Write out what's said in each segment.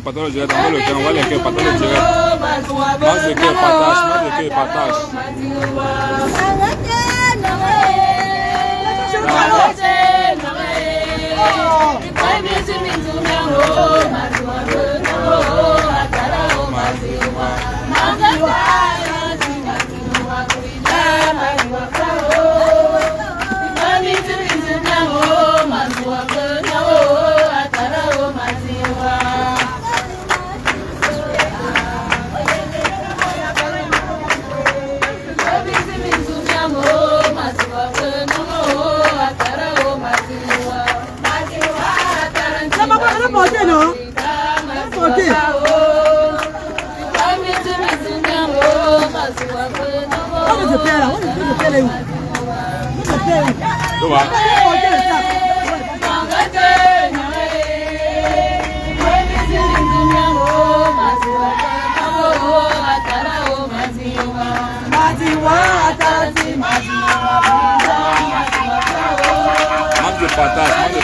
Pathologie, dans le on va les que pathologie. Mange le cœur, partage.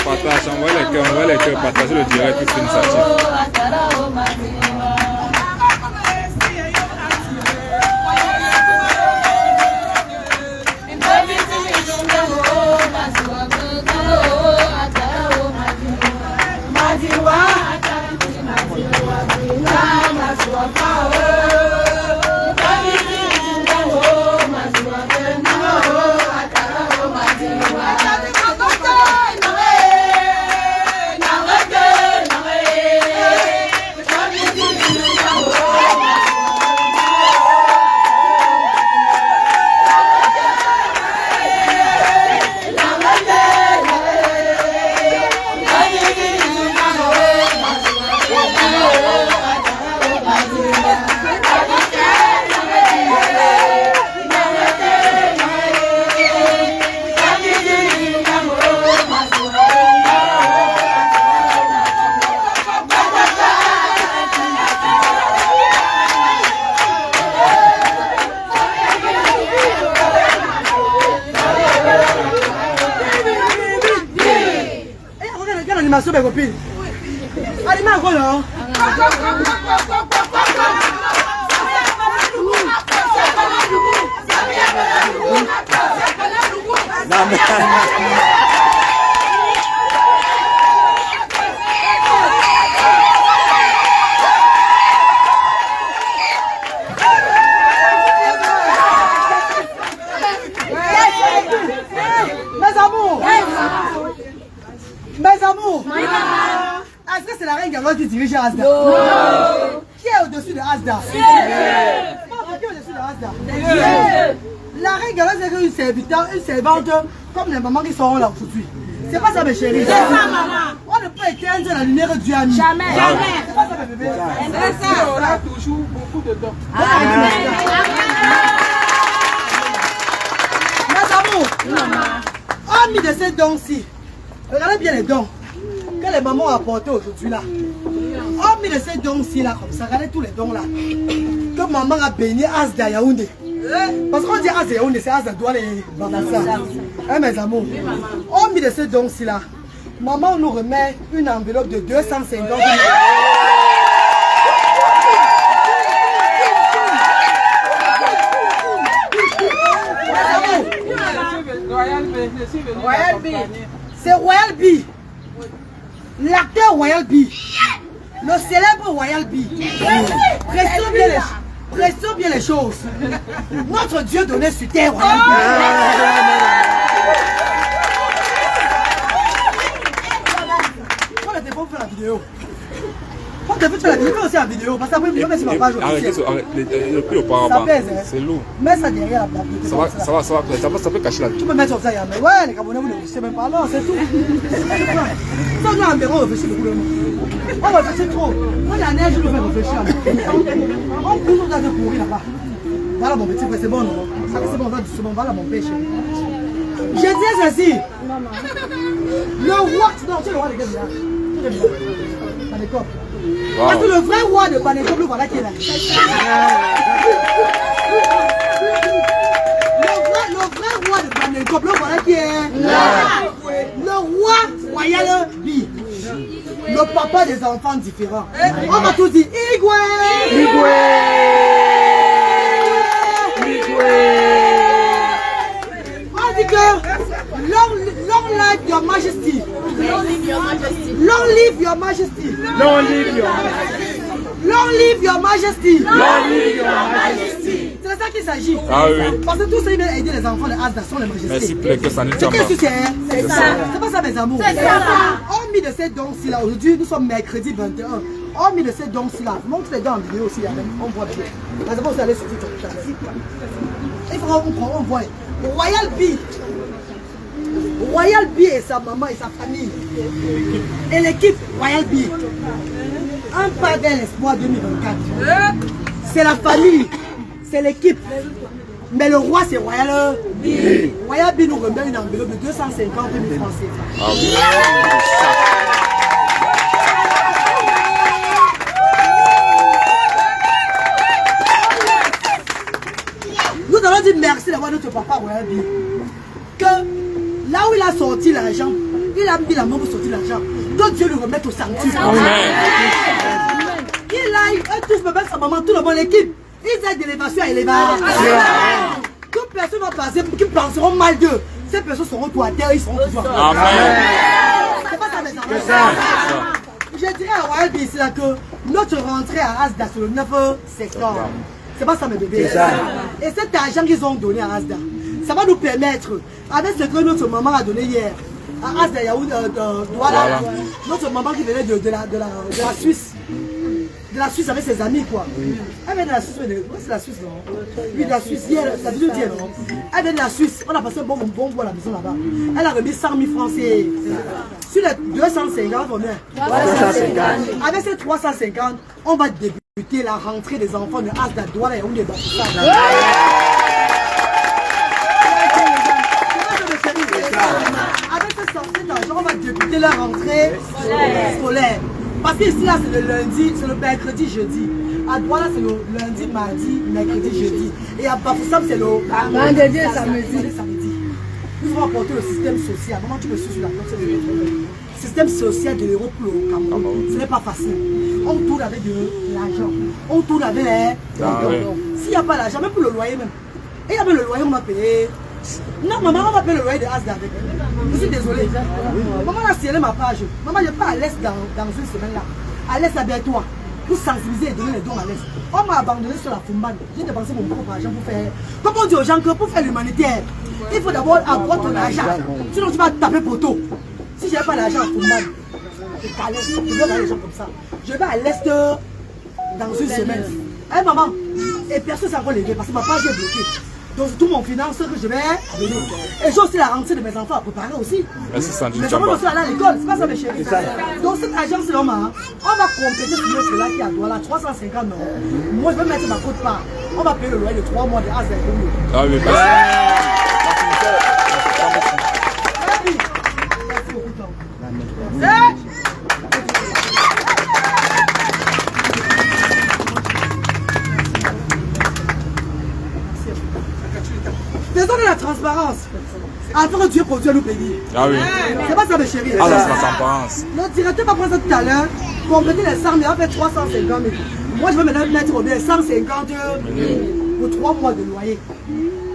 Partage, on voit les cœurs, partager le direct toute l'initiative. Mes copines. Allez, ma gueule. Mes amours, est-ce que c'est la reine Galoise qui dirige Asda? Qui est au-dessus de Asda? Qui est au-dessus de Asda? La reine Galoise est une servante comme les mamans qui seront là aujourd'hui. C'est pas ça mes chéris. On ne peut éteindre la lumière du ami. Jamais. C'est pas ça mes bébés. On aura toujours beaucoup de dons. Mes amours, hormis de ces dons-ci, regardez bien les dons que les mamans ont apportés aujourd'hui là. Hormis de ces dons-ci là, comme ça, regardez tous les dons là. Que maman a béni Asda Yaoundé. Parce qu'on dit Asda Yaoundé, c'est Asda Douane et Bandassa. Hein mes amours. Hormis de ces dons-ci là, maman nous remet une enveloppe de 250 000. C'est Royal B. L'acteur Royal B. Le célèbre Royal B. Pressons bien les choses. Notre Dieu donné sur terre, Royal B. On était pour faire la vidéo. te fais la vidéo aussi en vidéo. Parce qu'après, je vais mettre sur ma page. Le prix auparavant, c'est lourd. Mets ça derrière la Ça peut cacher la vie. Tu peux mettre sur ça, mais ouais, les Camerounais, vous ne réfléchissez même pas. Non, c'est tout. Ça, nous, en Béron, on réfléchit beaucoup. On réfléchit trop. Quand la neige, nous fait réfléchir. On court, on doit courir là-bas. Voilà mon petit frère, c'est bon, non? C'est bon, on va doucement. Voilà mon pêche. Je dis ceci. Le roi, non, tu es le roi des gars, là. Banekop. Parce que le vrai roi de Banekop, le voilà qui est là. Le vrai roi de Banekop, le voilà qui est là. Le roi royal Bi. Le papa des enfants différents. On va tous dire Igwe. Igwe. Igwe. On dit que long live your majesty. Long live your majesty. Long live your majesty. Long live your majesty. Long live your majesty. Long live your majesty. C'est de ça qu'il s'agit. Ah oui. Parce que tout ça, il vient aider les enfants de Asda sont les majestés. Merci pour que ça ne tient pas. Qu'est-ce que c'est? C'est ça. C'est pas ça, mes amours. C'est ça. Hormis de ces dons-ci là, aujourd'hui, nous sommes mercredi 21. Hormis de ces dons-ci là, montre les dons en vidéo aussi, on voit bien. Par exemple, vous allez sur TikTok. Il faut qu'on voit. Royal Bee. Royal Bee et sa maman et sa famille. Et l'équipe Royal Bee. Un pas vers l'espoir 2024. C'est la famille. C'est l'équipe. Mais le roi, c'est Royal Bee. Royal Bee nous remet une enveloppe de 250 000 francs CFA. Ah oui. Nous allons dire merci d'avoir notre papa Royal Bee. Que là où il a sorti l'argent, il a mis la main pour sortir l'argent. Que Dieu le remette au centuple. Il a eu tous mettre sa maman, tout le monde, l'équipe. Ils aident d'élévation à élevation. Toute personne va passer qui penseront mal d'eux. Ces personnes seront tout à terre, ils seront toujours. Amen. C'est pas ça, mes amis. Je dirais à Royal Bee ici là que notre rentrée à Asda sur le 9 septembre. C'est pas ça, mes bébés. Et cet argent qu'ils ont donné à Asda, ça va nous permettre, avec ce que notre maman a donné hier, à Asda Yaoud, voilà, notre maman qui venait de la Suisse. De la Suisse avec ses amis quoi. Elle vient de la Suisse, c'est la Suisse non? Oui, de la Suisse, hier, la vidéo d'hier non? Elle vient de la Suisse, on a passé un bon bout à la maison là-bas. Elle a remis 100 000 francs sur les 250, combien? 350. Avec ces 350, on va débuter la rentrée des enfants de Asda Douala et on est Bafoussam. Avec cet argent, on va débuter la rentrée scolaire. Parce que ici, là, c'est le lundi, c'est le mercredi, jeudi. À Douala, c'est le lundi, mardi, mercredi, jeudi. Et à Bafoussam, c'est le vendredi et samedi. Nous allons apporter le système social. Comment tu peux suivre la place de l'Europe? Système social de l'Europe pour le Cameroun. Ce n'est pas facile. On tourne avec de l'argent. On tourne avec les... S'il n'y a pas l'argent, même pour le loyer même. Et avec le loyer, on va payer... Non, maman, on va payer le loyer de Asda avec. Je suis désolé. Maman a scellé ma page. Maman, je pars à l'Est dans une semaine là. À l'Est avec toi. Pour sensibiliser et donner les dons à l'Est. On m'a abandonné sur la Fumban. J'ai dépensé mon propre argent pour faire. Comme on dit aux gens que pour faire l'humanitaire, il faut d'abord avoir ton argent. Sinon tu vas taper poteau. Si je n'ai pas l'argent à Fumban, je vais aller les gens comme ça. Je vais à l'Est dans une semaine. Hein maman? Et personne ne s'est encore levé parce que ma page est bloquée. Donc tout mon finance que je vais donner. Et j'ai aussi la rentrée de mes enfants à préparer aussi. Merci Sandy. Mes enfants aussi aller à l'école, c'est pas ça mes chéris. Donc cette agence là, on va compléter ce notre là qui a droit là, 350 non. Moi je vais mettre ma cote part. On va payer le loyer de 3 mois de Asda. Ah oui, merci. Faisons de la transparence. Afin que Dieu produise à nous payer. Ah oui. C'est pas ça mes chéris. Ah, c'est la transparence. Le directeur va prendre ça tout à l'heure. Compléter les 100 000, on fait 350 000. Moi je vais maintenant mettre au bien 150 000 pour 3 mois de loyer.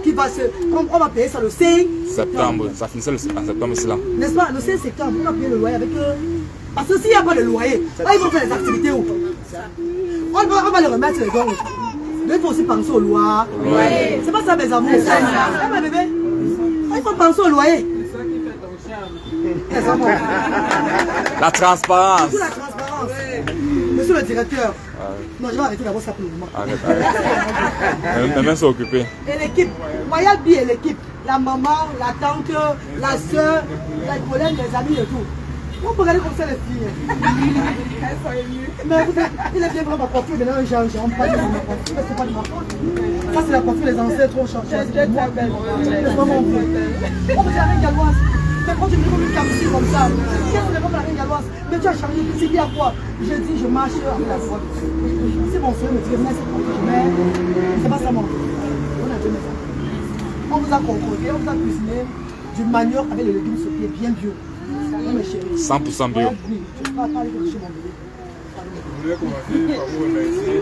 Qui va se... On va payer ça le 5 septembre. Ça finissait en septembre ici là. N'est-ce pas? Le 5 septembre, on va payer le loyer avec eux. Parce que s'il n'y a pas de loyer, là, ils vont faire les activités où? On va les remettre les dons. Mais il faut aussi penser au loyer. C'est pas ça mes amours. C'est ça ma bébé. Il faut penser au loyer. La transparence. Tout la transparence. Monsieur le directeur. Arrête. Non, je vais arrêter d'abord ça pour le moment. Arrête, arrête. Mes mains sont occupées. Et l'équipe, Royal B et l'équipe, la maman, la tante, la soeur, la collègue, les amis et tout. On peut regarder comme ça les filles. Mais écoutez, il est bien vraiment coiffé, maintenant j'ai pas de ma coiffure, mais c'est pas de ma faute. Ça c'est la coiffure des ancêtres ont changé. C'est vraiment beau. On peut dire avec Galoise. Mais quand tu me dis comme une capucine comme ça, qu'est-ce que c'est comme la reine Galoise? Mais tu as changé, c'est dit à quoi? Je dis, je marche avec la foi. Si mon soeur me dit, mais c'est pour que je mets, c'est pas ça mon frère. On a deux maisons. On vous a concordé, on vous a cuisiné du manioc avec les légumes sautés bien bio. Non, mes chéris. 100% bio. Je ne parle pas avec mon bébé. Je voulais commencer par vous remercier.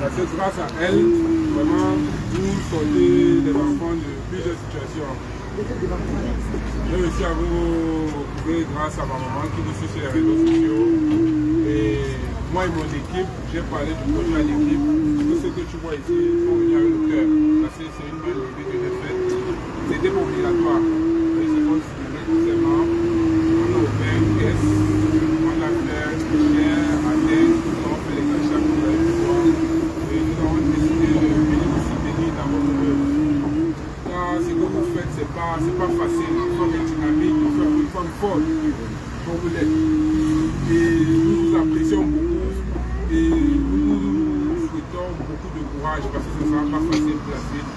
Parce que grâce à elle, vraiment, vous sortez des enfants de plusieurs situations. J'ai réussi à vous retrouver grâce à ma maman qui nous suit sur les réseaux sociaux. Et moi et mon équipe, j'ai parlé du projet à l'équipe. Tout ce que tu vois ici, il faut venir avec le cœur. Parce que c'est une bonne idée que j'ai faite. C'était pas obligatoire. Et c'est comme si tous ces membres, on a ouvert une caisse, on l'a fait cher, à terre, on fait les achats pour les pouvoirs. Et nous avons décidé de venir aussi bénir dans votre œuvre. Ce que vous faites, c'est pas facile. Il faut être dynamique, il faut une femme forte pour vous l'être. Et nous vous apprécions beaucoup et nous vous souhaitons beaucoup de courage parce que ce ne sera pas facile pour la suite.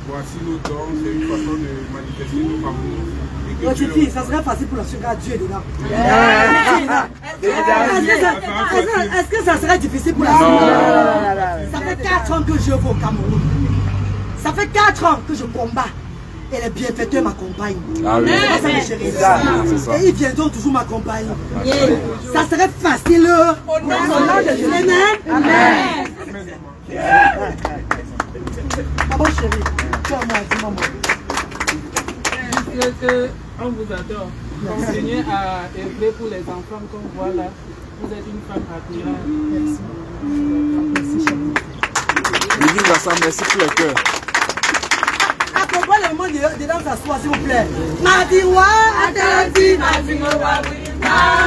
Voici nos dons, c'est une façon de manifester nos amours. Votre fille, ça serait facile pour la suite à Dieu dedans. Est-ce que ça serait difficile pour la suite? Ça fait 4 ans que je vais au Cameroun. Ça fait 4 ans que je combats. Et les bienfaiteurs m'accompagnent. Ah oui. Ça, mes chéris. Et ils viendront toujours m'accompagner. Ça serait facile. Au nom de Jésus. Amen. Maman chérie, tu as moi, dis maman. On vous adore. Continuez à œuvrer pour les enfants comme voilà. Vous êtes une femme admirable. Merci. Merci chérie. Lydie Gassam, merci pour le cœur. Pourquoi le monde dedans s'assoit s'il vous plaît? Madiwa, Atalati, Madiwa,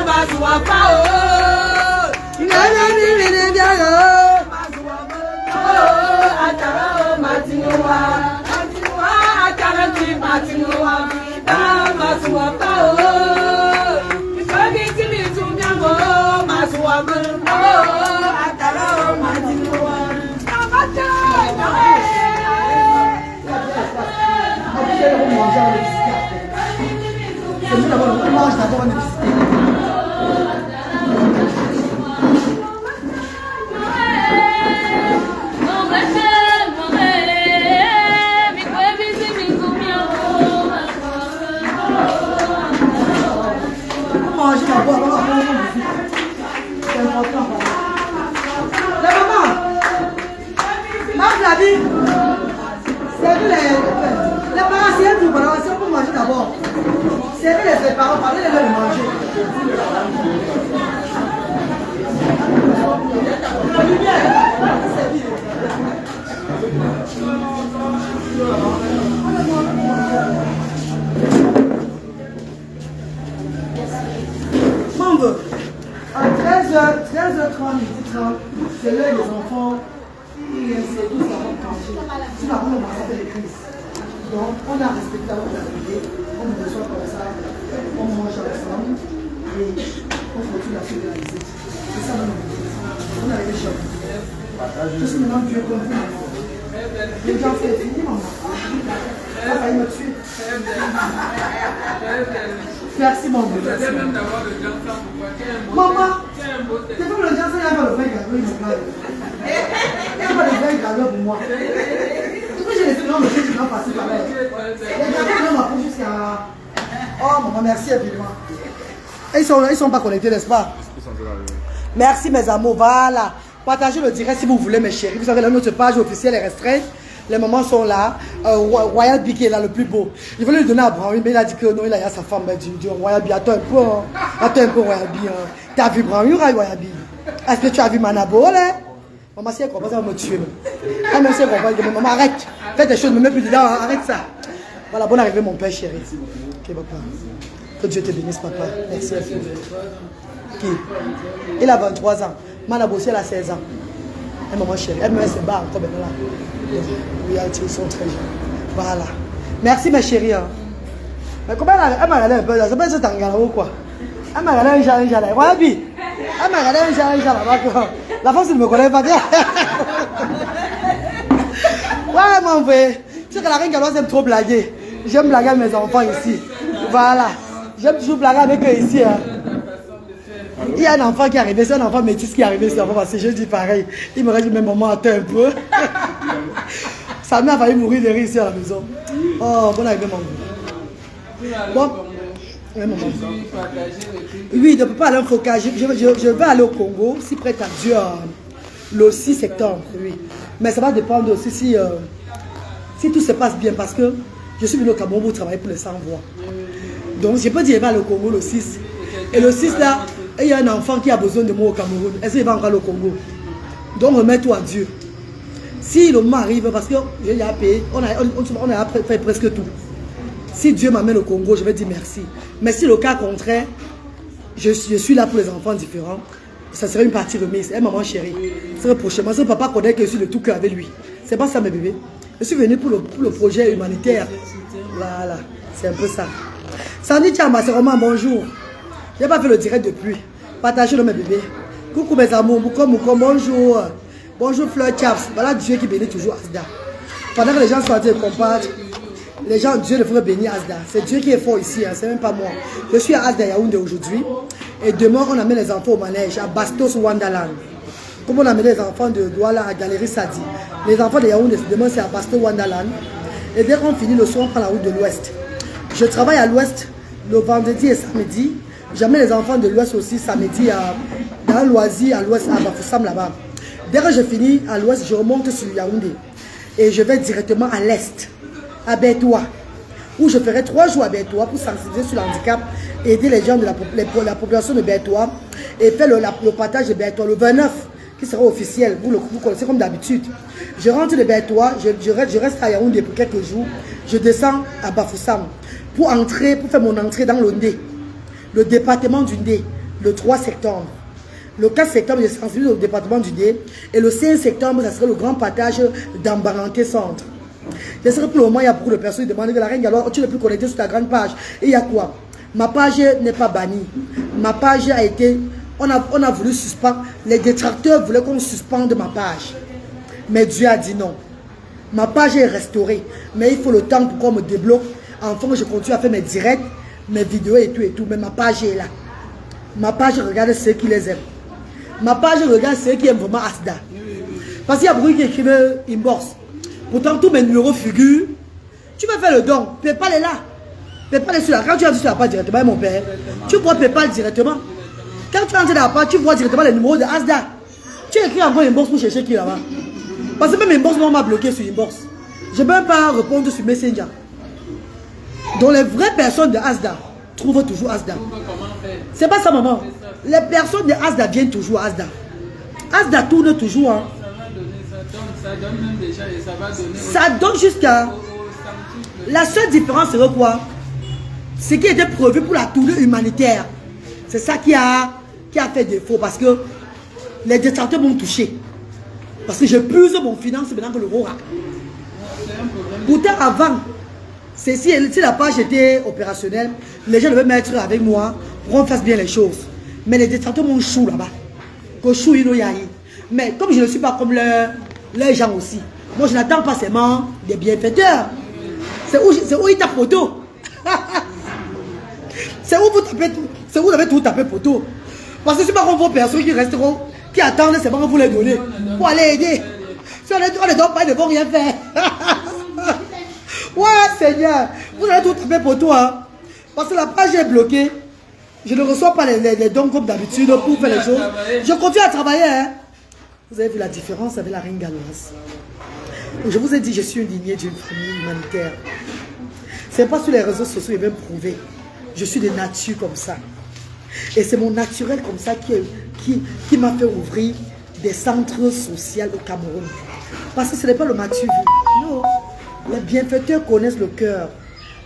Madiwa, Pao. Nganani Minediago. Atara, Madiwa, Madiwa, Atalati, Madiwa, Madiwa, Pao. Ifagiti Mitunyango, Madiwa, Atara, Madiwa. On mange avant de visiter. C'est nous d'abord, on mange d'abord avant de visiter. On mange d'abord avant de visiter. C'est important. La maman, mange la vie. C'est que les parents, c'est un truc, c'est pour manger d'abord. C'est que les parents, parlez de manger. Membre, à 13h30, c'est l'heure des enfants. C'est tout ça, on manger. Si la maman a fait les crises. Donc, on a respecté la communauté, on nous reçoit comme ça, on mange ensemble et on continue à se réaliser. C'est ça notre objectif. On a les choses. Je suis maintenant Dieu comme vous. Les gens, c'est fini, maman. Ça a failli me tuer. Merci, mon bébé. Maman, c'est comme le gens, il y a pas le vrai gâteau, il n'y a pas le vrai gâteau pour moi. J'ai laissé non, mais je vais passer par là. Les gens m'appuient jusqu'à. Oh, maman, merci infiniment. Ils sont pas connectés, n'est-ce pas? Merci, mes amours. Voilà. Partagez le direct si vous voulez, mes chéris. Vous savez, notre page officielle est restreinte. Les mamans sont là. Royal B qui est là, le plus beau. Il voulait le donner à Brahim, mais il a dit que non, il a sa femme. Il dit Royal B, attends un peu. Attends un peu, Royal B. T'as vu Brahim, Royal B? Est-ce que tu as vu Manabo, là? Maman, si elle comprend, ça va me tuer. Même si elle comprend, elle dit maman, arrête. Fais des choses, ne me mets plus dedans, arrête ça. Voilà, bonne arrivée, mon père chéri. Ok, papa. Que Dieu te bénisse, papa. Merci. Qui? Il a 23 ans. Mana Bossi, elle a 16 ans. Elle maman chérie. Elle me laisse se battre encore maintenant là. Oui, ils sont très jeunes. Voilà. Merci, ma chérie. Hein. Mais comment elle m'a regardé un peu là? Ça peut être un galop ou quoi? Elle m'a regardé un genre là. Voilà, puis. Elle m'a regardé un genre là. La France, il ne me connaît pas bien. Ouais, mon frère. Tu sais que la reine Galoise aime trop blaguer. J'aime blaguer avec mes enfants ici. Voilà. J'aime toujours blaguer avec eux ici. Hein. Il y a un enfant qui est arrivé, c'est un enfant métis qui est arrivé, c'est un enfant parce que je dis pareil. Il me reste même maman attends un peu. Sa mère a failli mourir de rire ici à la maison. Oh, bon arrivé, maman. Bon. Oui, maman. Oui, je ne peux pas aller au Congo. Je vais aller au Congo, si prête à Dieu, le 6 septembre, oui. Mais ça va dépendre aussi si tout se passe bien, parce que je suis venu au Cameroun pour travailler pour les sans-voix. Donc, je peux dire, je vais aller au Congo le 6. Et le 6 là, il y a un enfant qui a besoin de moi au Cameroun. Est-ce qu'il va encore aller au Congo? Donc, remets tout à Dieu. Si le moment arrive, parce que j'ai payé, on a fait presque tout. Si Dieu m'amène au Congo, je vais dire merci. Mais si le cas contraire, je suis là pour les enfants différents, ça serait une partie remise. Eh, maman chérie, c'est le prochain. Parce que papa connaît que je suis de tout cœur avec lui. C'est pas ça, mes bébés. Je suis venu pour le projet humanitaire. Voilà, c'est un peu ça. Sandy Tchamba, c'est vraiment bonjour. Je n'ai pas fait le direct depuis. Partagez-le, mes bébés. Coucou mes amours, bonjour. Bonjour Fleur Chaps. Voilà Dieu qui bénit toujours Asda. Pendant que les gens sont en train de combattre, les gens, Dieu devrait bénir Asda. C'est Dieu qui est fort ici, hein, c'est même pas moi. Je suis à Asda Yaoundé aujourd'hui. Et demain, on amène les enfants au manège à Bastos Wonderland. Comme on amène les enfants de Douala à Galerie Sadi. Les enfants de Yaoundé, demain c'est à Bastos Wonderland. Et dès qu'on finit le soir, on prend la route de l'Ouest. Je travaille à l'Ouest le vendredi et samedi. J'amène les enfants de l'Ouest aussi samedi dans un loisir à l'Ouest à Bafoussam là-bas. Dès que je finis à l'Ouest, je remonte sur Yaoundé. Et je vais directement à l'Est, à Bertoua, où je ferai 3 jours à Bertoua pour sensibiliser sur le handicap, aider les gens de la population de Bertoua et faire le partage de Bertoua le 29, qui sera officiel, vous connaissez comme d'habitude. Je rentre de Bertoua, je reste à Yaoundé pour quelques jours, je descends à Bafoussam pour faire mon entrée dans l'Ondé, le département du Ndé, le 3 septembre. Le 4 septembre, je sensibilise au département du Ndé. Et le 5 septembre, ça sera le grand partage d'Ambaranté Centre. Je sais que pour le moment, il y a beaucoup de personnes qui demandent que la reine Galoise, tu ne peux connecter sur ta grande page. Et il y a quoi? Ma page n'est pas bannie. Ma page a été... On a voulu suspendre. Les détracteurs voulaient qu'on suspende ma page. Mais Dieu a dit non. Ma page est restaurée. Mais il faut le temps pour qu'on me débloque. Enfin, je continue à faire mes directs, mes vidéos et tout. Mais ma page est là. Ma page regarde ceux qui les aiment. Ma page regarde ceux qui aiment vraiment Asda. Parce qu'il y a beaucoup qui écrivent inbox. Pourtant, tous mes numéros figurent. Tu vas faire le don. PayPal est là. PayPal est sur la. Quand tu entres sur la page directement, mon père, tu vois PayPal directement. Quand tu entres dans la page, tu vois directement les numéros de Asda. Tu écris encore inbox pour chercher qui là-bas. Parce que même inbox m'a bloqué sur inbox. Je ne peux même pas répondre sur Messenger. Donc les vraies personnes de Asda trouvent toujours Asda. C'est pas ça, maman. Les personnes de Asda viennent toujours à Asda. Asda tourne toujours. Hein. Ça donne même déjà et ça va donner. Ça donne jusqu'à. La seule différence c'est quoi? Ce qui était prévu pour la tournée humanitaire. C'est ça qui a fait défaut parce que les détracteurs m'ont touché. Parce que je puise mon finance maintenant que le roi. Pourtant avant, si la page était opérationnelle, les gens devaient mettre avec moi pour qu'on fasse bien les choses. Mais les détracteurs m'ont chou là-bas. Mais comme je ne suis pas comme les gens aussi, moi je n'attends pas seulement des bienfaiteurs. C'est où ils tapent photo. C'est où vous avez tout tapé photo. Parce que c'est pas comme vos personnes qui resteront, qui attendent seulement que vous les donnez pour aller aider. Si on ne donne pas, ils ne vont rien faire. Ouais, Seigneur, vous avez tout tapé pour toi. Parce que la page est bloquée. Je ne reçois pas les dons comme d'habitude pour faire les choses. Je continue à travailler. Hein. Vous avez vu la différence avec la reine Galoise. Je vous ai dit, je suis une lignée d'une famille humanitaire. Ce n'est pas sur les réseaux sociaux, ils veulent prouver. Je suis de nature comme ça. Et c'est mon naturel comme ça qui m'a fait ouvrir des centres sociaux au Cameroun. Parce que ce n'est pas le Mathieu vu. Non. Les bienfaiteurs connaissent le cœur.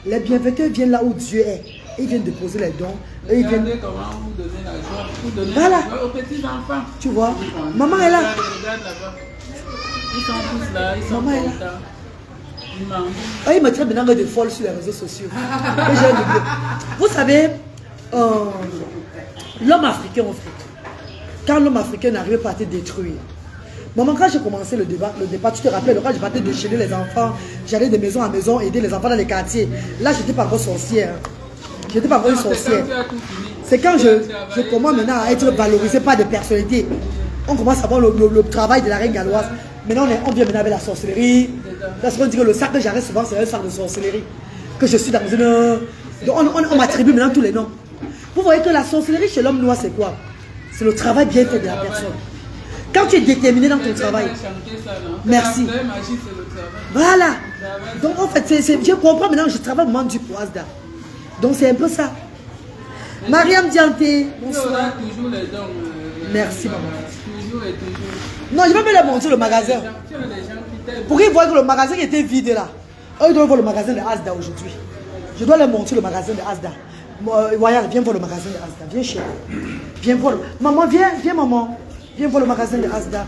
Les bienfaiteurs viennent là où Dieu est. Ils viennent déposer les dons. Et ils viennent... Regardez comment vous donnez la joie. Vous donnez Voilà. la joie aux petits enfants. Tu vois, maman est là. Regarde là-bas. Ils sont tous là, ils sont Maman est là. contents. Ils mangent. Ah, il me traite maintenant de folle sur les réseaux sociaux. Et j'ai oublié. Vous savez, l'homme africain, en fait, quand l'homme africain n'arrivait pas à te détruire. Maman, quand j'ai commencé le départ, tu te rappelles, quand je partais de chez les enfants, j'allais de maison à maison aider les enfants dans les quartiers. Là, je n'étais pas encore sorcière. Je n'étais pas encore une sorcière. C'est quand je commence maintenant à être valorisé par des personnalités. On commence à voir le travail de la reine galloise. Maintenant, on vient maintenant avec la sorcellerie. Parce qu'on dit que le sac que j'arrête souvent, c'est un sac de sorcellerie. Que je suis dans une... Donc on m'attribue maintenant tous les noms. Vous voyez que la sorcellerie chez l'homme noir, c'est quoi? C'est le travail bien fait de la personne. Quand tu es déterminé dans ton travail. Merci. Voilà. Donc en fait, je comprends maintenant, je travaille vraiment du pour Asda. Donc c'est un peu ça. Mariam Dianté, bonsoir. Toujours les dons. Merci maman. Toujours et toujours. Non, je vais me les montrer le magasin. Pour qu'ils voient que le magasin était vide là. Eux doivent voir le magasin de Asda aujourd'hui. Je dois leur montrer le magasin de Asda. Voyons, viens voir le magasin de Asda. Viens chérie. Viens voir le... Maman, viens maman. Viens voir le magasin de Asda.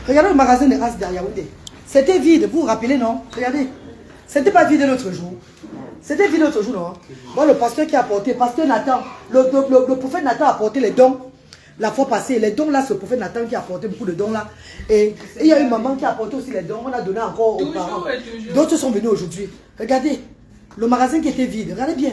Regardez le magasin de Asda, Yaoundé. C'était vide, vous vous rappelez, non? Regardez. C'était pas vide l'autre jour. C'était vide l'autre jour, non? Bon, le pasteur qui a apporté, pasteur Nathan, le prophète Nathan a apporté les dons. La fois passée, les dons là, c'est le prophète Nathan qui a apporté beaucoup de dons là. Et il y a une maman qui a apporté aussi les dons. On a donné encore aux parents. D'autres sont venus aujourd'hui. Regardez, le magasin qui était vide. Regardez bien.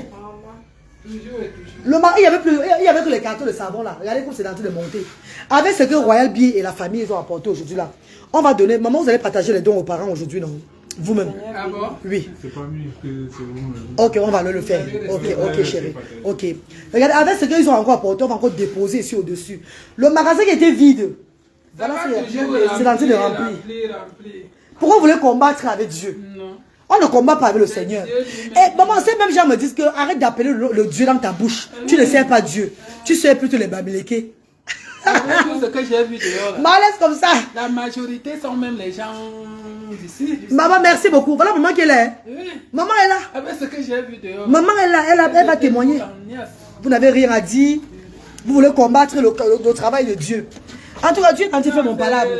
Le il y avait que les cartons de savon là. Regardez comme c'est en train de monter. Avec ce que Royal Bee et la famille ils ont apporté aujourd'hui là. On va donner. Maman, vous allez partager les dons aux parents aujourd'hui, non? Vous-même. Ah bon? Oui. C'est pas mieux que c'est vous-même. Ok, on va le faire. Ok, chérie. Ok. Regardez, avec ce qu'ils ont encore apporté, on va encore déposer ici au-dessus. Le magasin qui était vide. Voilà, c'est en train de remplir. Pourquoi vous voulez combattre avec Dieu? Non. On ne combat pas avec le Seigneur. Et maman, ces mêmes gens me disent que arrête d'appeler le Dieu dans ta bouche. Tu ne sers pas Dieu. Tu sers plutôt les Bamileke. Tout ce que j'ai vu dehors. Malaise comme ça. La majorité sont même les gens d'ici. Maman, merci beaucoup. Voilà maman qui est là. Oui. Maman est là. Avec ce que j'ai vu dehors. Maman est là. Elle va témoigner. Vous n'avez rien à dire. Vous voulez combattre le travail de Dieu. En tout cas, Dieu quand il fait mon palabre.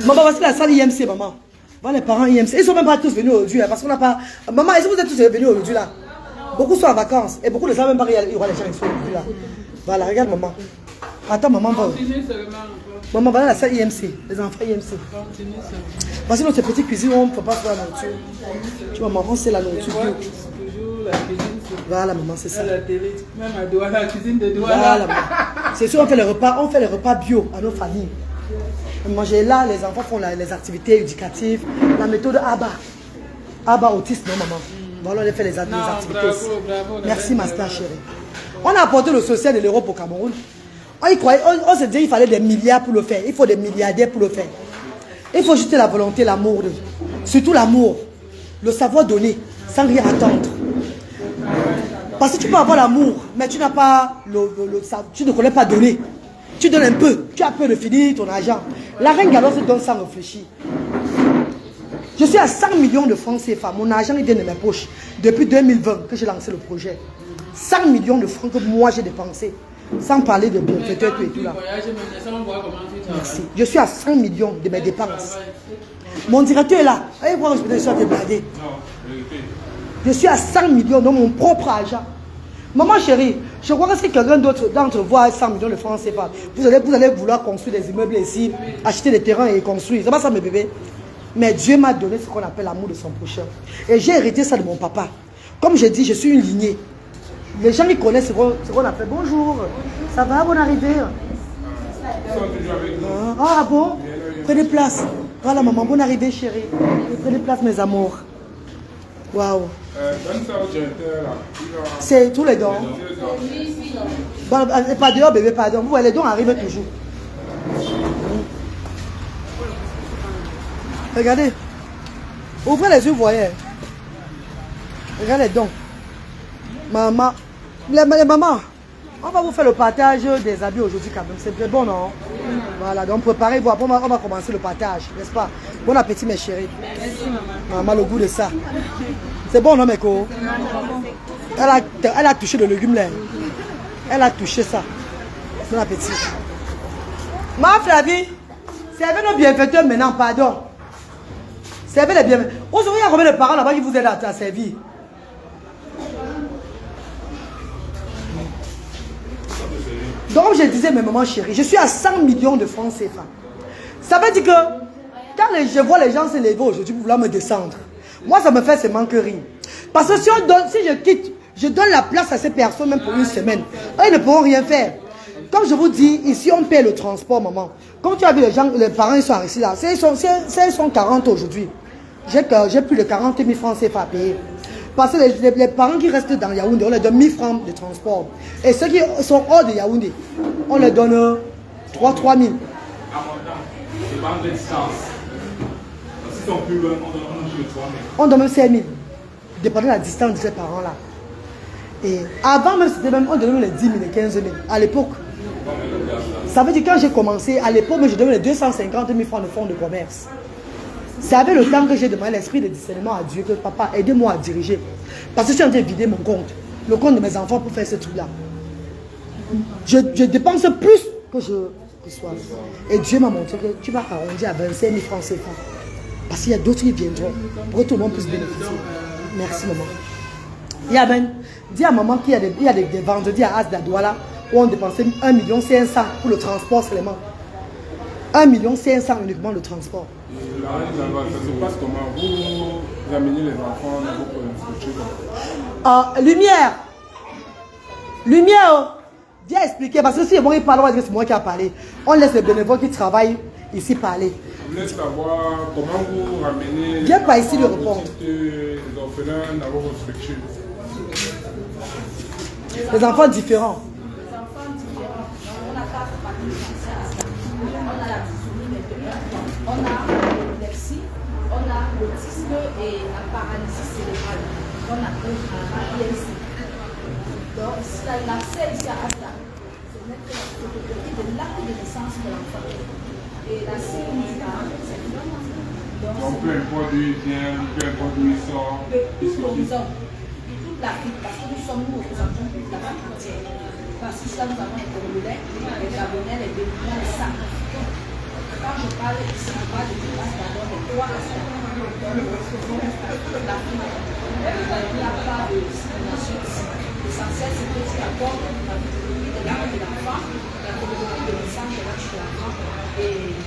Maman, voici la salle IMC, maman. Voilà les parents IMC. Ils ne sont même pas tous venus aujourd'hui. Parce qu'on n'a pas... Maman, est-ce que vous êtes tous venus aujourd'hui là? Beaucoup sont en vacances. Et beaucoup ne savent même pas qu'il y aura les gens qui sont aujourd'hui là. Voilà, regarde maman. Attends, maman, va. Maman, voilà la salle IMC. Les enfants IMC. Voici notre petite cuisine où on ne peut pas faire la nourriture. Tu vois, maman, c'est la nourriture. Toujours la cuisine. Voilà, maman, c'est ça. La télé. Même à Douala, la cuisine de Douala. Voilà, maman. C'est sûr, on fait les repas bio à nos familles. Manger là, les enfants font les activités éducatives. La méthode ABBA. ABBA autisme, non, maman. Voilà, on fait les activités. Bravo, merci, ma star chérie. On a apporté le social de l'Europe au Cameroun. On se dit qu'il fallait des milliards pour le faire. Il faut des milliardaires pour le faire. Il faut juste la volonté, l'amour. Surtout l'amour. Le savoir donner sans rien attendre. Parce que tu peux avoir l'amour, mais tu n'as pas tu ne connais pas donner. Tu donnes un peu. Tu as peur de finir ton argent. La reine Galloise se donne sans réfléchir. Je suis à 100 millions de francs CFA. Mon argent il vient de mes poches. Depuis 2020 que j'ai lancé le projet. 100 millions de francs que moi j'ai dépensé. Sans parler de bienfaiteurs et tout là. Merci. Je suis à 100 millions de mes dépenses. Mon directeur est là. Allez voir, je suis en train de blaguer. Je suis à 100 millions de mon propre argent. Maman chérie, je crois que si quelqu'un d'autre d'entre vous a 100 millions de francs CFA, vous allez vouloir construire des immeubles ici, acheter des terrains et construire. C'est pas ça mes bébés. Mais Dieu m'a donné ce qu'on appelle l'amour de son prochain. Et j'ai hérité ça de mon papa. Comme je dis, je suis une lignée. Les gens qui connaissent ce qu'on appelle bonjour, ça va, bonne arrivée. Ah bon? Prenez place. Voilà maman, bonne arrivée chérie. Prenez place mes amours. Waouh. C'est tous les dons. Pas dehors bébé, pardon. Vous voyez, les dons arrivent toujours. Regardez. Ouvrez les yeux, vous voyez. Regardez les dons. Maman. Maman, on va vous faire le partage des habits aujourd'hui quand même. C'est bon, non? Voilà, donc préparez-vous. On va commencer le partage, n'est-ce pas? Bon appétit, mes chéris. Merci, maman. Maman, le goût de ça. C'est bon, non, mes co? Elle a touché le légume là. Elle a touché ça. Bon appétit. Ma Flavie, servez nos bienfaiteurs maintenant, pardon. Servez les bienfaiteurs. Aujourd'hui, il y a combien de parents là-bas qui vous aident à servir? Donc, je disais, mes mamans chéries, je suis à 100 millions de francs CFA. Ça veut dire que quand je vois les gens se lever aujourd'hui pour vouloir me descendre, moi, ça me fait seulement que rire. Parce que si je quitte, je donne la place à ces personnes même pour une semaine. Eux, ils ne pourront rien faire. Comme je vous dis, ici, on paie le transport, maman. Comme tu as vu les gens, les parents, ils sont ici là. Ils sont 40 aujourd'hui. J'ai plus de 40 000 francs CFA à payer. Parce que les parents qui restent dans Yaoundé, on leur donne 1000 francs de transport. Et ceux qui sont hors de Yaoundé, on leur donne 3 000. C'est pas de distance. S'ils sont plus loin, on donne plus de 3 000. On donne même 5 000. Dépendant de la distance de ces parents-là. Et avant même, c'était même, on donnait les 10 000 et 15 000. À l'époque. Ça veut dire que quand j'ai commencé, à l'époque, je donnais les 250 000 francs de fonds de commerce. C'est avec le temps que j'ai demandé l'esprit de discernement à Dieu que papa, aidez-moi à diriger. Parce que je suis en train de vider mon compte. Le compte de mes enfants pour faire ce truc-là. Je dépense plus que je reçois. Et Dieu m'a montré que tu vas arrondir à 25 000 francs CFA. Parce qu'il y a d'autres qui viendront pour que tout le monde puisse bénéficier. Merci maman. Dis à maman qu'il y a des vendredis à Asda Douala où on dépensait 1 500 000 pour le transport seulement. 1 500 000 uniquement le transport. Ça se passe comment? Vous amenez les enfants dans vos Lumière. Lumière. Viens expliquer. Parce que si bon, il parle, on va dire que c'est moi qui a parlé. On laisse les bénévoles qui travaillent ici parler. Je voulais savoir comment vous ramenez Viens pas ici le répondre. Les orphelins dans vos structures. Les enfants différents. Les enfants différents. On n'a pas de on a la trisomie maintenant, on a l'épilepsie, on a l'autisme et la paralysie cérébrale. On appelle IMC. Donc, l'accès ici à Asda, c'est mettre la photocopie de l'acte de naissance de l'enfant. Et la CMDA, c'est donc, peu importe d'où il vient, peu importe d'où il sort, toute l'horizon, toute l'Afrique, parce que nous représentons toute l'Afrique entière. Parce que ça, nous avons les Congolais, les Gabonais, les Béninois, les Centrafricains. Quand je parle ici, je parle de Asda, donc les 3 Asda. Donc, nous représentons toute l'Afrique. Il n'y a pas de discrimination ici. L'essentiel, c'est que tu apportes la photocopie de l'âme de l'enfant, la photocopie de naissance de l'âme de l'enfant, et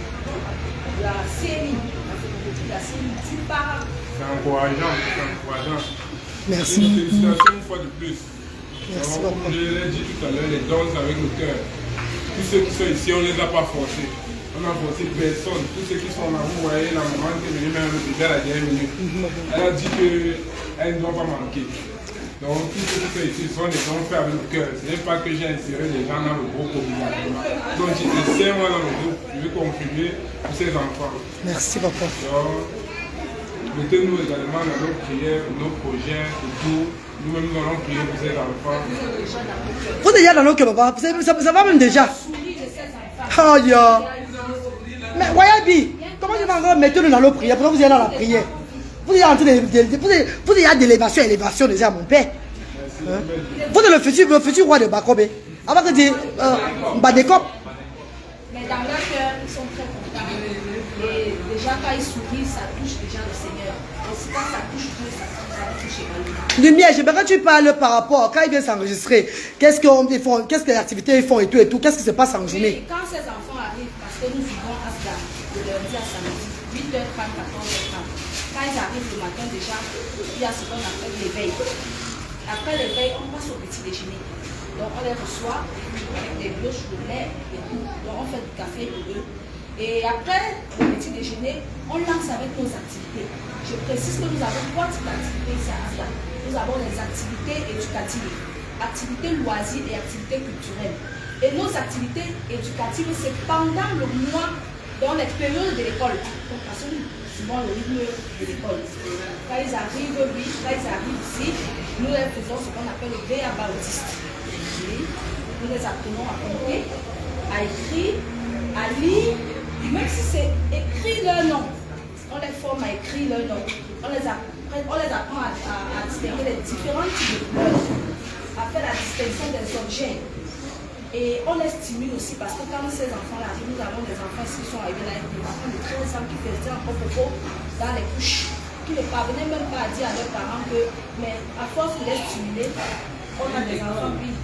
la CMI, la photocopie de la CMI, tu parles. C'est encourageant, c'est encourageant. Merci. Félicitations une fois de plus. Merci donc, beaucoup. je l'ai dit tout à l'heure, les dons avec le cœur. Tous ceux qui sont ici, on ne les a pas forcés. On n'a forcé personne. Tous ceux qui sont là, vous voyez la maman qui est venue même le bébé à la dernière minute. Elle a dit qu'elle ne doit pas manquer. Donc tous ceux qui sont ici sont des dons faits avec le cœur. Ce n'est pas que j'ai inséré les gens dans le groupe obligatoirement. Donc j'ai essayé moi dans le groupe, je vais contribuer pour ces enfants. Merci papa. Donc, mettez-nous également dans nos prières, pour nos projets, pour tout. Nous-mêmes, nous allons prier pour ces enfants. Vous êtes déjà dans nos cœurs, papa. Ça va même déjà. Oh, yeah. Mais Wayabi, comment tu vas encore mettre-nous dans nos prières? Pourquoi vous êtes dans la prière? Vous êtes en train vous êtes d'élévation déjà, mon père. Hein? Vous êtes le futur roi de Bakobe. Avant que dire Badekop. Mais dans leur cœur, ils sont très contents. Et déjà, quand ils sourient, ça touche déjà le Seigneur. Aussi, quand ça touche Dieu, ça touche également. Lumière, j'aimerais que tu parles par rapport, quand ils viennent s'enregistrer, qu'est-ce qu'ils font, qu'est-ce que les activités ils font et tout, qu'est-ce qui se passe en journée? Oui, quand ces enfants arrivent, parce que nous vivons à Asda, de lundi à samedi, 8h30, 14h30. Quand ils arrivent le matin déjà, il y a ce qu'on appelle l'éveil. Après l'éveil, on passe au petit déjeuner. Donc on les reçoit avec des bûches de lait et tout. Donc on fait du café pour eux. Et après le petit déjeuner, on lance avec nos activités. Je précise que nous avons 3 types d'activités ici à Asda. Nous avons les activités éducatives, activités loisirs et activités culturelles. Et nos activités éducatives, c'est pendant le mois, dans les périodes de l'école. Donc parce que nous suivons le rythme de l'école. Quand ils arrivent, oui, quand ils arrivent ici, nous les faisons ce qu'on appelle le B.A.B.A. autiste. Nous les apprenons à compter, à écrire, à lire, même si c'est écrit leur nom. On les forme à écrire leur nom. On les on les apprend à distinguer les différents types de couleurs, à faire la distinction des objets. Et on les stimule aussi parce que quand ces enfants-là arrivent, nous avons des enfants qui sont arrivés là, des enfants de 13 ans qui faisaient encore popo dans les couches, qui ne parvenaient même pas à dire à leurs parents que, mais à force de les stimuler, on a des enfants, oui,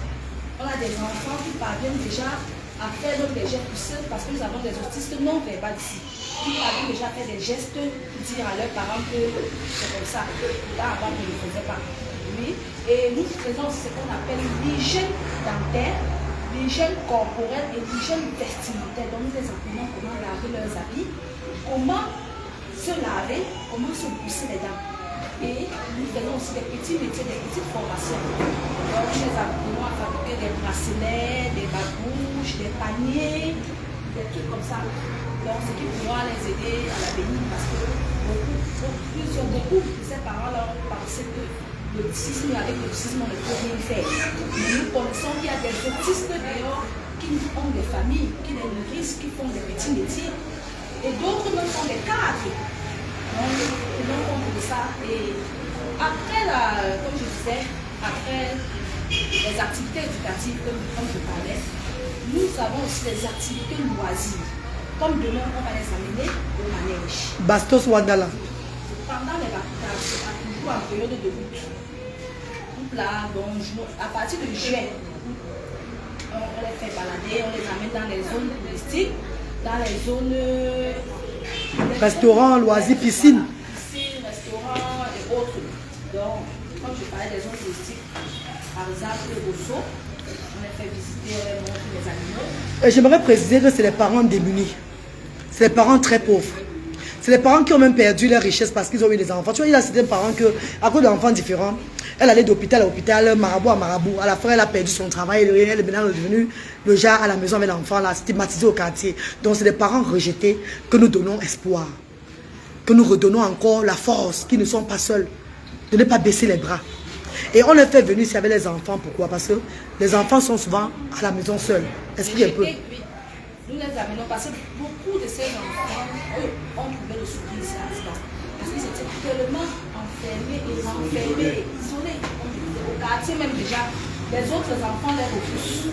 on a des enfants qui parviennent déjà à faire donc des gestes poussés parce que nous avons des autistes non verbaux ici, qui parviennent déjà à faire des gestes pour dire à leurs parents que c'est comme ça, là avant on ne le faisait pas. Oui. Et nous faisons ce qu'on appelle l'hygiène dentaire, l'hygiène corporelle et l'hygiène vestimentaire. Donc nous les apprenons comment laver leurs habits, comment se laver, comment se brosser les dents. Et nous faisons aussi des petits métiers, des petites formations. Donc nous les apprenons à fabriquer des bracelets, des babouches, des paniers, des trucs comme ça. Donc ce qui pourra les aider à l'avenir parce que beaucoup de ces parents-là pensaient que l'autisme, avec l'autisme, on ne peut rien faire. Mais nous connaissons qu'il y a des autistes dehors qui ont des familles, qui les nourrissent, qui font des petits métiers. Et d'autres même sont des cadres. Donc, nous compte de ça. Et après, comme je disais, après les activités éducatives, comme je parlais, nous avons aussi des activités loisirs. Comme demain, on va les amener au manège. Bastos Wadala. Pendant les vacances, toujours en période de route. Là, donc, à partir de juin, on les fait balader, on les amène dans les zones touristiques, dans les zones... Restaurants, loisirs, piscine. Piscine, restaurants et autres. Donc, comme je parlais des zones touristiques, par exemple, le Bosso, on les fait visiter, on les montre les animaux. J'aimerais préciser que c'est les parents démunis. C'est les parents très pauvres. C'est les parents qui ont même perdu leur richesse parce qu'ils ont eu des enfants. Tu vois, il y a certains parents que, à cause d'enfants différents, elle allait d'hôpital à hôpital, marabout à marabout. À la fin, elle a perdu son travail. Elle est maintenant devenue le genre à la maison avec l'enfant, là, stigmatisé au quartier. Donc, c'est des parents rejetés que nous donnons espoir. Que nous redonnons encore la force, qu'ils ne sont pas seuls. De ne pas baisser les bras. Et on les fait venir ici avec les enfants. Pourquoi? Parce que les enfants sont souvent à la maison seuls. Explique un peu. Nous les amenons parce que beaucoup de ces enfants, eux, ont trouvé le sourire ici à Asda. Parce qu'ils étaient tellement enfermés et renfermés, isolés. Au quartier même déjà, les autres enfants les repoussent.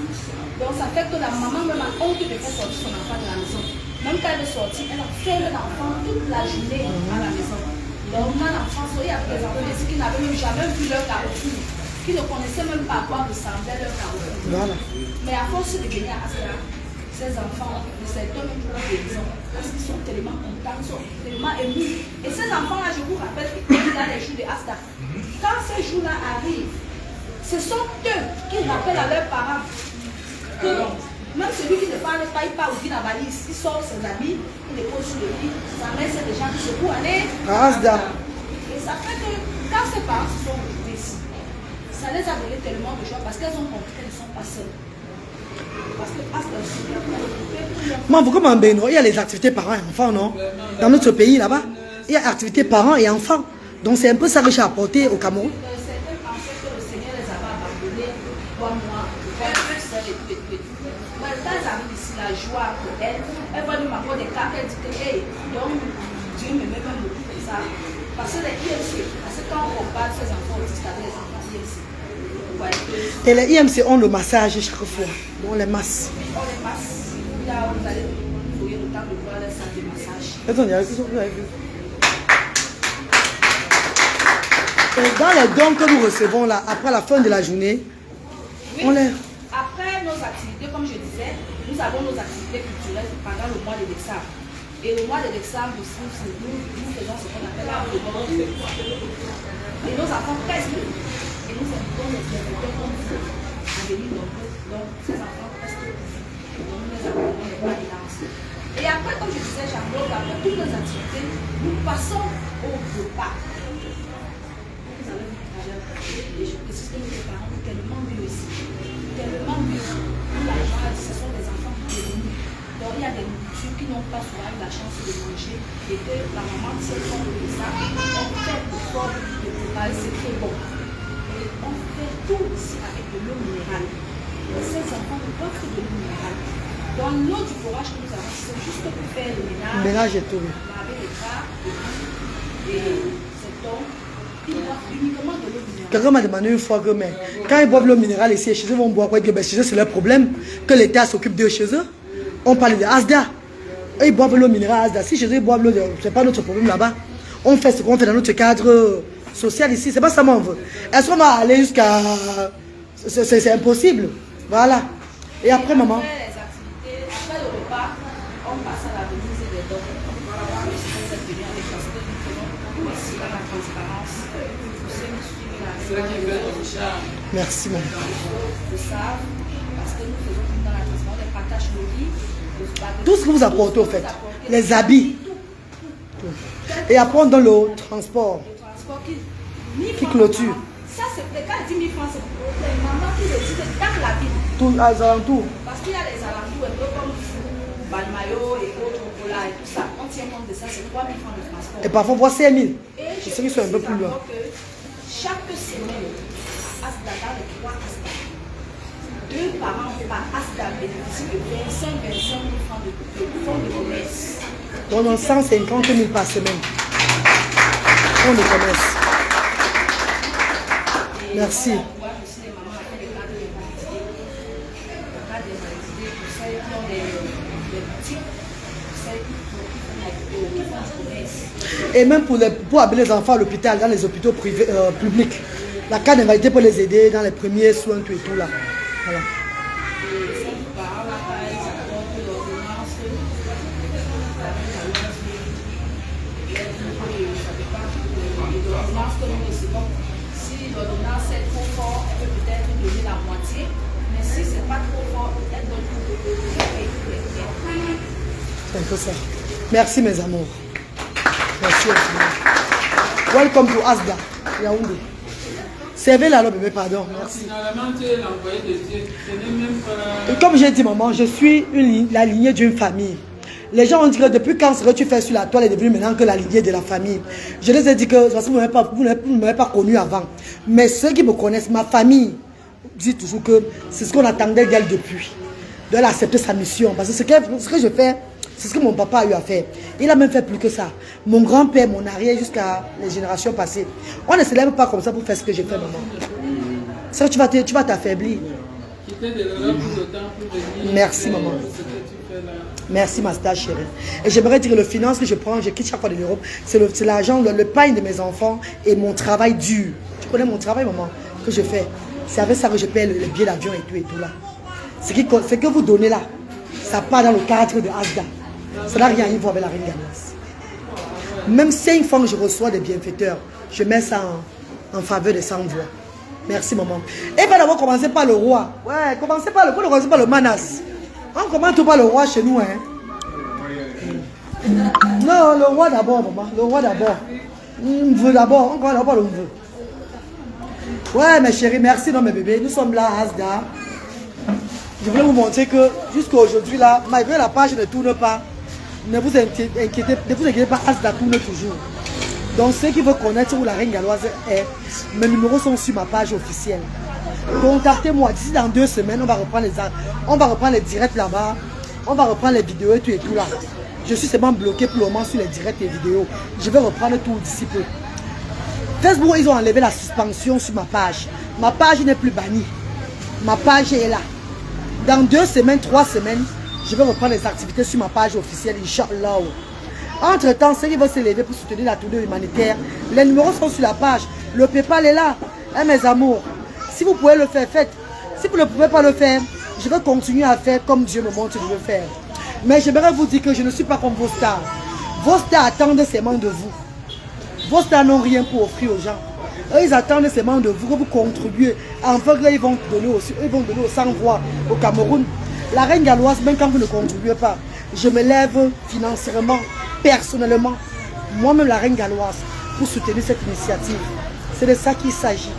Donc ça fait que la maman même a honte de faire sortir son enfant de la maison. Même quand elle est sortie, elle enferme l'enfant toute la journée à la maison. Donc on a l'enfance, il y a des enfants ici qui n'avaient même jamais vu leur carrefour, qui ne connaissaient même pas à quoi ressemblait leur carrefour. Voilà. Mais à force de venir à Asda, ces enfants ne s'étonnent même pour la guérison parce qu'ils sont tellement contents, ils sont tellement émus. Et ces enfants-là, je vous rappelle qu'il y a les jours de Asda. Quand ces jours-là arrivent, ce sont eux qui rappellent à leurs parents que même celui qui ne parle pas, il part aussi dans la valise, il sort ses habits, il les pose sur le lit, sa mère c'est des gens qui se pour aller à Asda. Et ça fait que quand ces parents se sont retrouvés ici, ça les a donné tellement de joie parce qu'elles ont compris qu'elles ne sont pas seules. Moi, vous comprenez, il y a les activités parents et enfants, non? Dans notre pays, là-bas, il y a activités parents et enfants. Donc, c'est un peu ça que j'ai apporté au Cameroun. Certains pensaient que le Seigneur les avait abandonnés, toi, moi, mais quand elles arrivent ici, la joie pour elles, elles voient même encore des cartes, elles disent que, hey, donc, Dieu me met même beaucoup comme ça. Parce que les IMC, parce que quand on compare ces enfants autistes avec les enfants IMC, et les IMC ont le massage chaque fois. On les masse. On les masse. Là, vous allez trouver le temps de voir les salles de massage. Et dans les dons que nous recevons là, après la fin de la journée, oui. On les... Après nos activités, comme je disais, nous avons nos activités culturelles pendant le mois de décembre. Et le mois de décembre aussi, nous faisons ce qu'on appelle la demande. Et nos enfants presque. Et nous invitons les directeurs comme vous à venir nombreux. Donc, ces enfants presque. Donc, nous les appelons les pas de danse. Et après, comme je disais, j'englobe après toutes nos activités, nous passons au repas. Vous avez vu tout à l'heure, je précise que nos parents sont tellement mieux ici. Tellement mieux. Nous, la joie, ce sont des enfants qui viennent. Donc, il y a des nourritures qui n'ont pas souvent eu la chance de manger et que la maman, si elle prend de ça, on fait l'effort de préparer, c'est très bon. Et on fait tout ici avec de l'eau minérale. Et ces enfants ne boivent que de l'eau minérale. Dans l'eau du forage que nous avons, c'est juste pour faire le ménage. Ménage et tout. Laver les draps, et c'est donc, Ils boivent uniquement de l'eau minérale. Quelqu'un m'a demandé une fois que, mais quand ils boivent l'eau minérale ici, chez eux, ils vont boire quoi? Ben, chez eux, c'est leur problème. Que l'État s'occupe d'eux chez eux. On parle de Asda. Eux, ils boivent l'eau minérale Asda. Si chez eux, ils boivent l'eau, c'est pas notre problème là-bas. On fait ce qu'on fait dans notre cadre social ici. C'est pas ça, mon veut. Est-ce qu'on va aller jusqu'à. C'est impossible. Voilà. Et après, maman. Après les activités, après le repas, on passe à la remise des dons. Le système est venu avec parce que nous faisons aussi dans la transparence. Pour ceux qui suivent la Merci, maman. le savent, parce que nous faisons dans la transparence, les partages nourris, Tout ce que vous apportez, au fait. Les habits. Et après, on donne le transport. le transport qui Clôture. Ça, c'est quand 10 000 francs, c'est pour les mamans qui résident dans la ville. Tout à alentours. Parce qu'il y a les alentours un peu comme Balmayo et autres, Ola et tout ça. On tient compte de ça, c'est 3 000 francs de transport. Et parfois, on voit 5 000. Et Je sais qu'ils sont un peu plus loin. Chaque semaine, Asda, dans les 3 Asda, 2 parents par Asda bénéficient de 25 000 francs de fonds de commerce. Donc, on a 150 000 par semaine. On le commerce. Merci. On voit aussi les mamans après les cas d'invalidité. Les cas d'invalidité, pour celles qui ont des boutiques, pour celles qui font du commerce. Et même pour amener les enfants à l'hôpital, dans les hôpitaux privés, publics. La carte d'invalidité pour les aider dans les premiers soins, tout et tout là. Voilà. Si l'ordonnance est trop fort, elle peut peut-être donner la moitié, mais si c'est pas trop fort, elle donne tout. C'est un peu ça. Merci mes amours. Merci infiniment. Welcome to Asda, Yaoundé. Servez là, bébé, pardon. Merci. Finalement, tu es l'envoyé de Dieu. Ce n'est même pas... Et comme j'ai dit, maman, je suis la lignée d'une famille. Les gens ont dit que depuis quand ce que tu fais sur la toile est devenu maintenant que la lignée de la famille. Je les ai dit que parce que vous ne m'avez pas connu avant. Mais ceux qui me connaissent, ma famille, dit toujours que c'est ce qu'on attendait d'elle depuis. De accepter sa mission. Parce que ce que je fais, c'est ce que mon papa a eu à faire. Il a même fait plus que ça. Mon grand-père, mon arrière, jusqu'à les générations passées. On ne se lève pas comme ça pour faire ce que j'ai fait, maman. Ça, tu vas t'affaiblir. Merci, maman. Merci, ma star chérie. Et j'aimerais dire que le finance que je prends, je quitte chaque fois de l'Europe, c'est l'argent, le pain de mes enfants et mon travail dur. Tu connais mon travail, maman, que je fais. C'est avec ça que je paie le billet d'avion et tout là. Ce que vous donnez là, ça part dans le cadre de Asda. Ça n'a rien à voir avec la reine ganoise. Même 5 fois que je reçois des bienfaiteurs, je mets ça en faveur des sans-voix. Merci, maman. Et bien d'abord, commencez par le roi. Ouais, commencez par le manas. On commence tout par le roi chez nous, hein. Non, le roi d'abord, maman. Le roi d'abord. On veut d'abord. On commence d'abord le veut. Ouais, mes chéris, merci, non, mes bébés. Nous sommes là à Asda. Je voulais vous montrer que jusqu'à aujourd'hui, là, malgré la page ne tourne pas, ne vous inquiétez pas, Asda tourne toujours. Donc, ceux qui veulent connaître où la reine galloise est, mes numéros sont sur ma page officielle. Contactez-moi. D'ici dans 2 semaines, on va reprendre les directs là-bas. On va reprendre les vidéos et tout là. Je suis seulement bloqué pour le moment sur les directs et vidéos. Je vais reprendre tout d'ici peu. Facebook, ils ont enlevé la suspension sur ma page. Ma page n'est plus bannie. Ma page est là. Dans 2 semaines, 3 semaines, je vais reprendre les activités sur ma page officielle, Inch'Allah. Entre-temps, ceux qui veulent s'élever pour soutenir la tournée humanitaire, les numéros sont sur la page. Le PayPal est là. Hein, mes amours. Si vous pouvez le faire, faites. Si vous ne pouvez pas le faire, je vais continuer à faire comme Dieu me montre de le faire. Mais j'aimerais vous dire que je ne suis pas comme vos stars. Vos stars attendent seulement de vous. Vos stars n'ont rien pour offrir aux gens. Eux, ils attendent seulement de vous que vous contribuez. Enfin, là, ils vont donner aussi. Ils vont donner aux sans-voix au Cameroun. La reine galloise, même quand vous ne contribuez pas, je me lève financièrement, personnellement, moi-même la reine galloise, pour soutenir cette initiative. C'est de ça qu'il s'agit.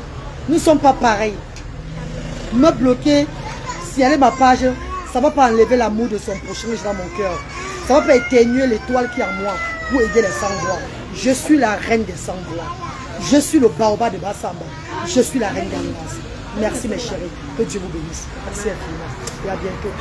Nous ne sommes pas pareils. Me bloquer, si elle est ma page, ça ne va pas enlever l'amour de son prochain dans mon cœur. Ça ne va pas éteigner l'étoile qui est en moi pour aider les sans-voix. Je suis la reine des sans-voix. Je suis le baobab de Bassamba. Je suis la reine galloise. Merci mes chéris. Que Dieu vous bénisse. Merci infiniment. Et à bientôt.